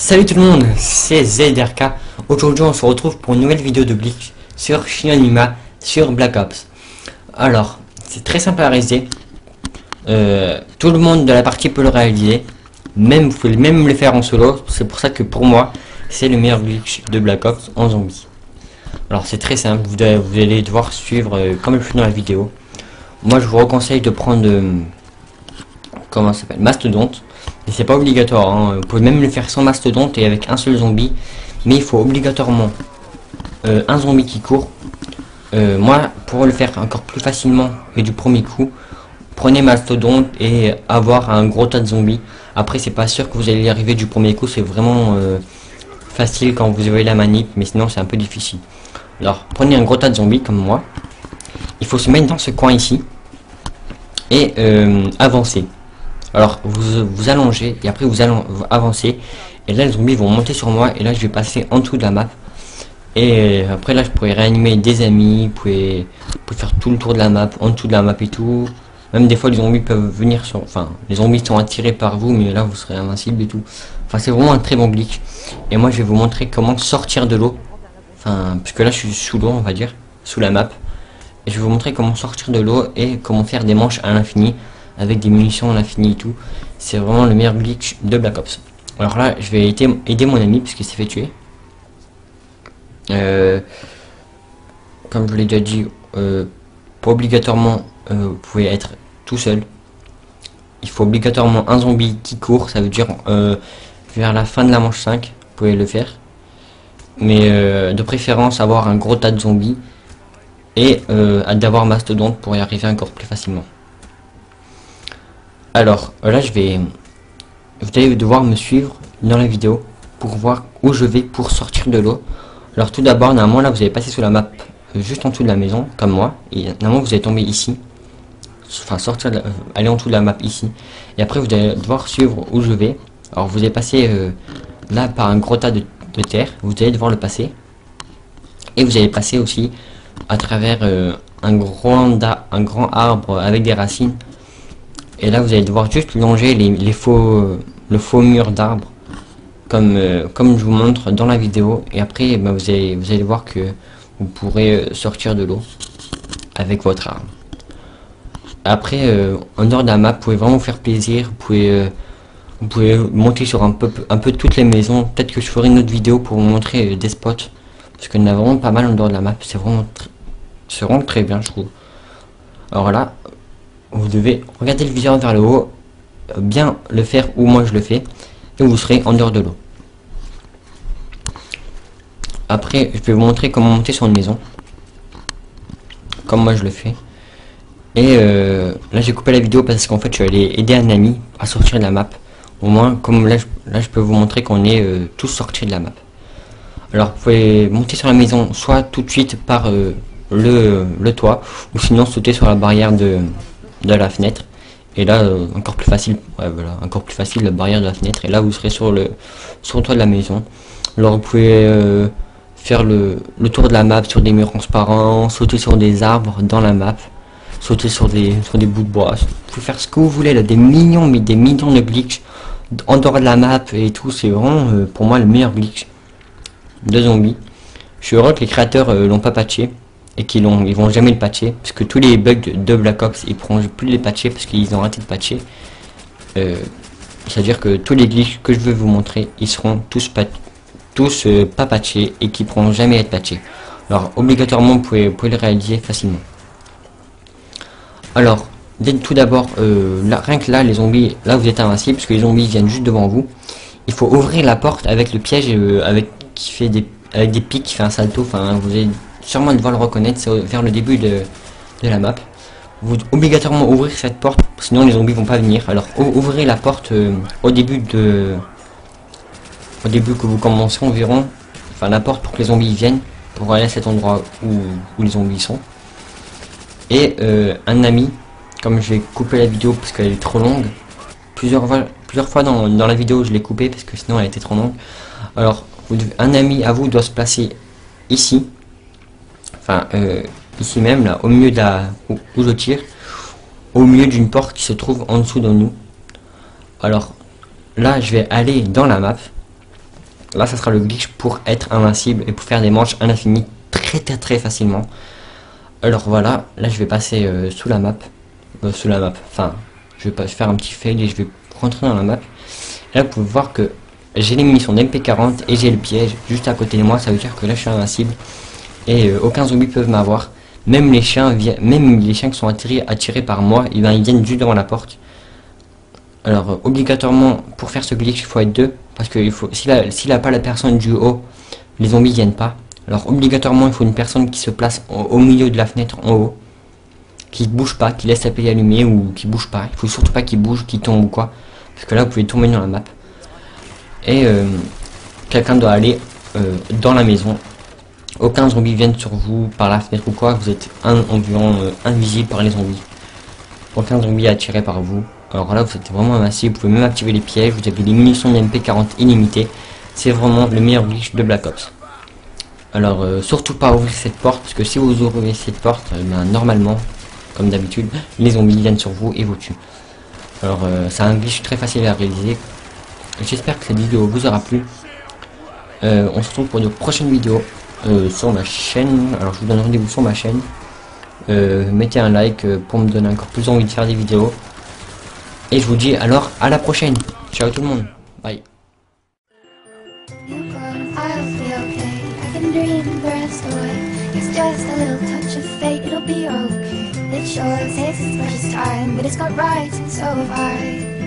Salut tout le monde, c'est ZRK. Aujourd'hui on se retrouve pour une nouvelle vidéo de Bleach sur Shin Onuma sur Black Ops. Alors, c'est très simple à réaliser. Tout le monde de la partie peut le réaliser. Vous pouvez même le faire en solo. C'est pour ça que pour moi, c'est le meilleur Bleach de Black Ops en zombie. Alors c'est très simple, vous allez devoir suivre comme je fais dans la vidéo. Moi je vous conseille de prendre comment ça s'appelle, Mastodonte. Et c'est pas obligatoire, hein. Vous pouvez même le faire sans mastodonte et avec un seul zombie. Mais il faut obligatoirement un zombie qui court. Moi, pour le faire encore plus facilement et du premier coup, prenez mastodonte et avoir un gros tas de zombies. Après, c'est pas sûr que vous allez y arriver du premier coup. C'est vraiment facile quand vous avez la manip, mais sinon c'est un peu difficile. Alors, prenez un gros tas de zombies comme moi. Il faut se mettre dans ce coin ici et avancer. Alors vous allongez et après vous allez avancer et là les zombies vont monter sur moi et là je vais passer en dessous de la map et après là je pourrais réanimer des amis, vous pouvez faire tout le tour de la map, en dessous de la map et tout. Même des fois les zombies peuvent venir sur, enfin les zombies sont attirés par vous mais là vous serez invincible et tout. Enfin c'est vraiment un très bon glitch et moi je vais vous montrer comment sortir de l'eau. Enfin puisque là je suis sous l'eau on va dire, sous la map. Et je vais vous montrer comment sortir de l'eau et comment faire des manches à l'infini avec des munitions à l'infini et tout. C'est vraiment le meilleur glitch de Black Ops. Alors là, je vais aider mon ami puisqu'il s'est fait tuer. Comme je l'ai déjà dit, pas obligatoirement, vous pouvez être tout seul. Il faut obligatoirement un zombie qui court, ça veut dire vers la fin de la manche 5, vous pouvez le faire. Mais de préférence avoir un gros tas de zombies et d'avoir mastodonte pour y arriver encore plus facilement. Alors là vous allez devoir me suivre dans la vidéo pour voir où je vais pour sortir de l'eau. Alors tout d'abord normalement là vous allez passer sous la map juste en dessous de la maison comme moi et normalement vous allez tomber ici, enfin sortir aller en dessous de la map ici et après vous allez devoir suivre où je vais. Alors vous allez passer là par un gros tas de terre, vous allez devoir le passer et vous allez passer aussi à travers un grand arbre avec des racines. Et là vous allez devoir juste longer le faux mur d'arbre comme je vous montre dans la vidéo et après vous allez voir que vous pourrez sortir de l'eau avec votre arme. Après en dehors de la map vous pouvez vraiment vous faire plaisir, vous pouvez monter sur un peu toutes les maisons. Peut-être que je ferai une autre vidéo pour vous montrer des spots parce qu'il y en a vraiment pas mal en dehors de la map. C'est vraiment très bien je trouve. Alors là vous devez regarder le viseur vers le haut, bien le faire où moi je le fais, et vous serez en dehors de l'eau. Après, je vais vous montrer comment monter sur une maison, comme moi je le fais. Et là j'ai coupé la vidéo parce qu'en fait je suis allé aider un ami à sortir de la map. Au moins, comme là je peux vous montrer qu'on est tous sortis de la map. Alors vous pouvez monter sur la maison, soit tout de suite par le toit, ou sinon sauter sur la barrière de la fenêtre et là encore plus facile, ouais, voilà, encore plus facile la barrière de la fenêtre et là vous serez sur le toit de la maison. Alors vous pouvez faire le tour de la map sur des murs transparents, sauter sur des arbres dans la map, sauter sur des bouts de bois, vous pouvez faire ce que vous voulez là, des millions de glitch en dehors de la map et tout. C'est vraiment pour moi le meilleur glitch de zombies. Je suis heureux que les créateurs l'ont pas patché et ils vont jamais le patcher parce que tous les bugs de Black Ops ils pourront plus les patcher parce qu'ils ont arrêté de patcher. C'est à dire que tous les glitches que je veux vous montrer ils seront tous pas patchés et qui pourront jamais être patchés. Alors obligatoirement vous pouvez le réaliser facilement. Alors tout d'abord rien que là les zombies, là vous êtes invincible parce que les zombies viennent juste devant vous. Il faut ouvrir la porte avec le piège avec des pics qui fait un salto. Enfin vous allez sûrement devoir le reconnaître, c'est vers le début de la map. Vous obligatoirement ouvrir cette porte, sinon les zombies vont pas venir. Alors ouvrez la porte au début que vous commencerez environ, enfin la porte pour que les zombies viennent, pour aller à cet endroit où les zombies sont. Et un ami, comme je vais couper la vidéo parce qu'elle est trop longue, plusieurs fois dans la vidéo je l'ai coupée parce que sinon elle était trop longue. Alors un ami à vous doit se placer ici. Enfin, ici même, là, au milieu de où je tire, au milieu d'une porte qui se trouve en dessous de nous. Alors, là, je vais aller dans la map. là ça sera le glitch pour être invincible et pour faire des manches à l'infini très facilement. Alors voilà, là je vais passer sous la map, enfin je vais pas faire un petit fail et je vais rentrer dans la map. Et là vous pouvez voir que j'ai les munitions d'MP40 et j'ai le piège juste à côté de moi, ça veut dire que là je suis invincible et aucun zombie peuvent m'avoir. Même les chiens qui sont attirés par moi, et ben, ils viennent juste devant la porte. Alors obligatoirement pour faire ce glitch il faut être deux, parce que s'il a pas la personne du haut, les zombies viennent pas. Alors obligatoirement il faut une personne qui se place au milieu de la fenêtre en haut, qui bouge pas, qui laisse la plaie allumée ou qui bouge pas. Il faut surtout pas qu'il bouge, qu'il tombe ou quoi, parce que là vous pouvez tomber dans la map. Et quelqu'un doit aller dans la maison. Aucun zombie vienne sur vous par la fenêtre ou quoi, vous êtes environ invisible par les zombies. Aucun zombie est attiré par vous. Alors là vous êtes vraiment invincible, vous pouvez même activer les pièges, vous avez des munitions de MP40 illimitées. C'est vraiment le meilleur glitch de Black Ops. Alors surtout pas ouvrir cette porte, parce que si vous ouvrez cette porte, ben, normalement, comme d'habitude, les zombies viennent sur vous et vous tuent. Alors c'est un glitch très facile à réaliser. J'espère que cette vidéo vous aura plu. On se retrouve pour de prochaines vidéos sur ma chaîne. Alors je vous donne rendez-vous sur ma chaîne. Mettez un like pour me donner encore plus envie de faire des vidéos. Et je vous dis alors à la prochaine. Ciao tout le monde. Bye. It sure takes its precious time, but it's got right, and so have I.